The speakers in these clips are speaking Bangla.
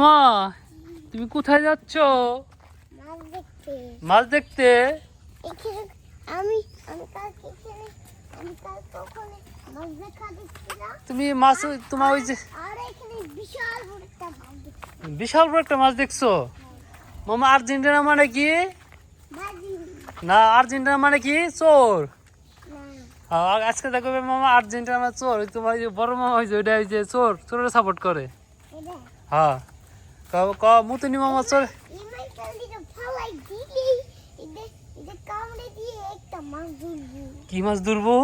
মা তুমি কোথায় যাচ্ছ? মাছ দেখতে। তুমি মাছ তোমার ওই যে বিশাল বড় একটা মাছ দেখছো? মামা আর্জেন্টিনা মানে কি? না আর্জেন্টিনা মানে কি? চোর। আজকে দেখো মামা আর্জেন্টিনা মানে চোর। তোমার বড় মামা হয়েছে ওইটা হয়েছে চোর, চোরের সাপোর্ট করে। হ্যাঁ মুতুনি মামা চোর। কি মাছ ধরবো?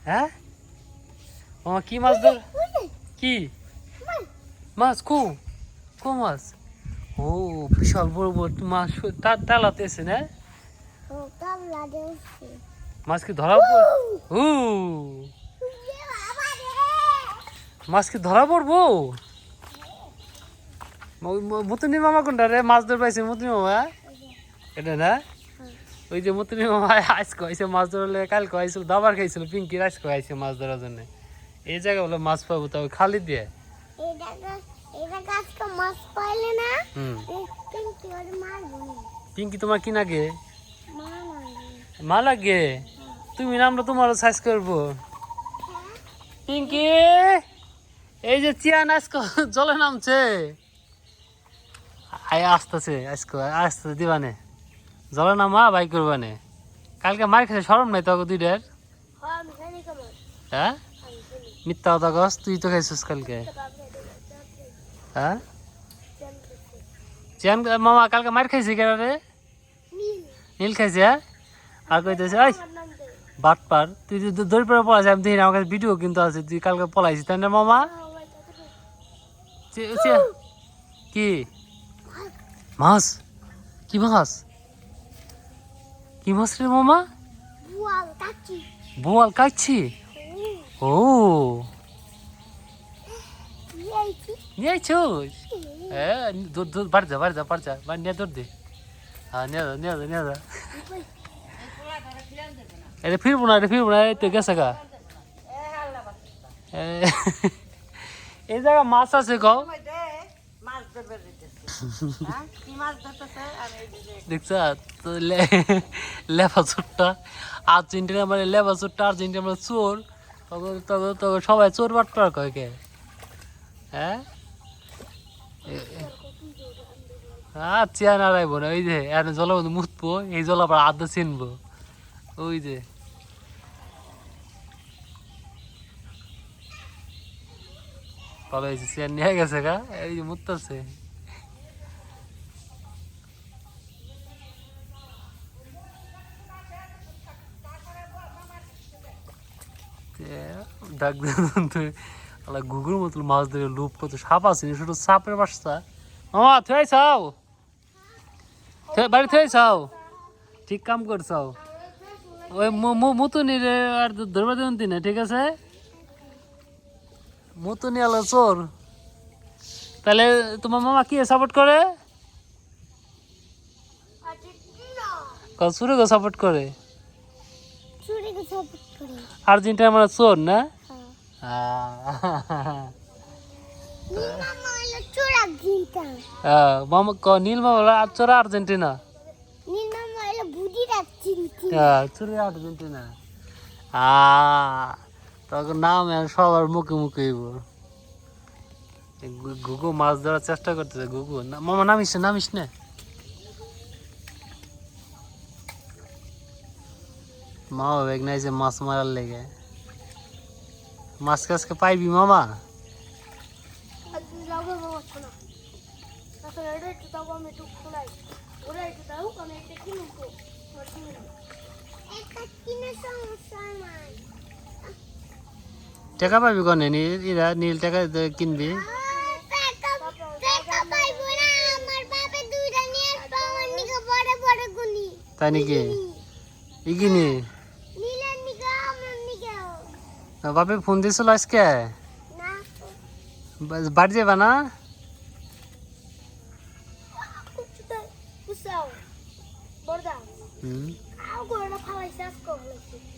হ্যাঁ মামা কি মাছ ধর? কি মাছ? কো মাছ? ও বিশাল বড় বড় মাছ তালাতে এসে না? মাছ কি ধরা ও মাছ কি ধরা পড়বো? মুতুনি মামা কোনটা রে? মাছ ধর পাইছে মুতুনি মামা এটা না? ওই যে মুতুনি মামা আজকে আইসে মাছ ধরলে, কালকে আইছিল দাবার খাইছিল পিঙ্কির, আজকে আইসে মাছ ধরার জন্য। এই জায়গায় বলে মাছ পাবো তবে খালি দিয়ে। পিঙ্কি তোমার কি লাগে? মা লাগে। তুমি নামটা তোমারও সাইজ করবো। পিঙ্কি এই যে চিয়ান আজকে জলে নামছে, আসতেছে আজকে আসতে দিবানে জলে নামা বাইক করবানে। কালকে মার খেতে সরম নাই তোকে দুইটার? হ্যাঁ মিথ্যা কথা কস, তুই তো খাইছিস কালকে। হ্যাঁ চিয়ান মামা কালকে মার খাইছি কেন রে? নীল খাইছে। আর কইতেছে ওই বাট পার, তুই যদি দৌড় পড়ে পড়াইছি আমি দেখি আমার কাছে ভিডিও কিন্তু আছে, তুই কালকে পলাইছিস তাই না মামা? কি মাছ? কি মাছ? কি মাছ রে মামা? বোয়াল কাটছি। ও নিয়ে আইছোস? হ্যাঁ বাড়ি যা বাড়ি যা বাড়ি যা বাড়ি নিয়ে দৌড় দে। হ্যাঁ নিয়ে যা নিয়ে যা নিয়ে যা। এটা ফিরবো না, এটা ফিরবো না, এই তো গেছে গা। এই জায়গা মাছ আছে কও? দেখছ লেফা চোরটা আর্জেন্টিনা মানে লেফা চোরটা আর্জেন্টিনা মানে চোর। তখন সবাই চোর বাটপার কয় কে? হ্যাঁ চেয়ার আড়াইবো না, ওই যে এনে জলের মধ্যে মুতবো, এই জল আবার আধা চিনবো। ওই যে পালাইছে চেয়ার নিয়ে গেছে গা, এই যে মুততেছে। ডাক ঘুঘুর মতো মাছ ধরে লুপ কত সাপ আছে, শুধু সাপের বাসা। মামা থুয়াই চাও বাড়ি থুয়াই চাও, ঠিক কাম করছাও। ওই মুতুনি রে আর ধরবা দেবেন তিনে, ঠিক আছে? মুতুনি আলো চোর। তাহলে তোমার মামা কি সাপোর্ট করে? চুরি গো সাপোর্ট করে। আর্জেন্টিনা মানে চোর না? নীল মামা চোরা আর্জেন্টিনা। চুরি আর্জেন্টিনা। তখন নাম সবার মুখে মুখে ঘুঘু মাছ ধরার চেষ্টা করতেছে। ঘুঘু মামা নামিস না, নামিস না। মা বেগ নাইছে মাছ মারার লেগে। মাছ কাছকে পাইবি মামা? টাকা পাবি কনে এরা নীল টাকা কিনবি? তাই নাকি? ইগিনি বাপে ফোন দিয়েছিল আজকে? বাড়ি যাবা না?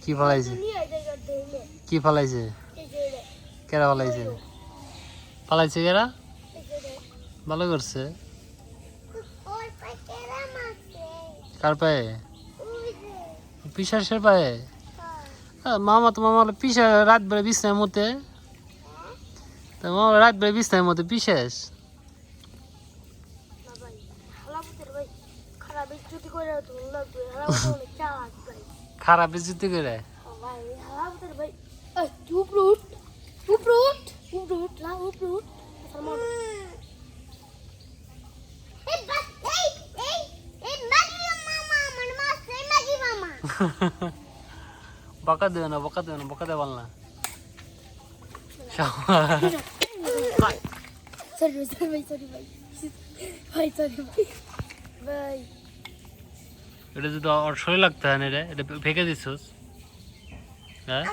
কি ফলাইছে? কি ফলাইছে? কেরা ফলাইছে? ফলাইছে কেরা? ভালো করছে। কার পায়ে? পিসাসের পায়ে। মামা তো মামা পিসা রাত বেড়ে বিছনার মধ্যে, তো মামা রাত বেড়ে বিছনার মধ্যে পিসাস। খারাপ বেজতি করে বকা দেবে না, বকা দেবে না, বকা দেওয়াল না। এটা যদি ওর শরীর লাগতে হয় না রে, এটা ফেঁকে দিছিস। হ্যাঁ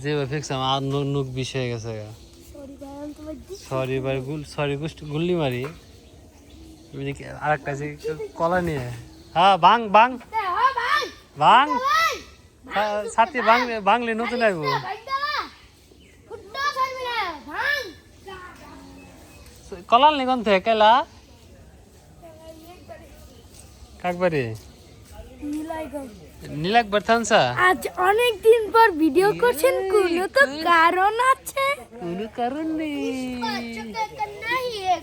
যেভাবে ফেকছে আমার নুক বিষ হয়ে গেছে। সরি ভাই, সরি গুল্লি মারি। আর একটা যে কলা নিয়ে, হ্যাঁ ভাঙ ভাঙ ভাঙ, সাথে ভাঙলে নতুন আইব। কলাল নিগন থেকে কেলা কাকবারে নীলাক বর্তানসা। আজ অনেক দিন পর ভিডিও করছেন, কোনো তো কারণ আছে? কোনো কারণ নেই,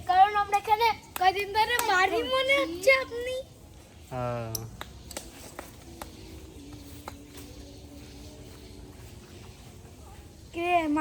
কারণ আমরা এখানে কয়দিন ধরে বাড়ি মনে হচ্ছে আপনি। কে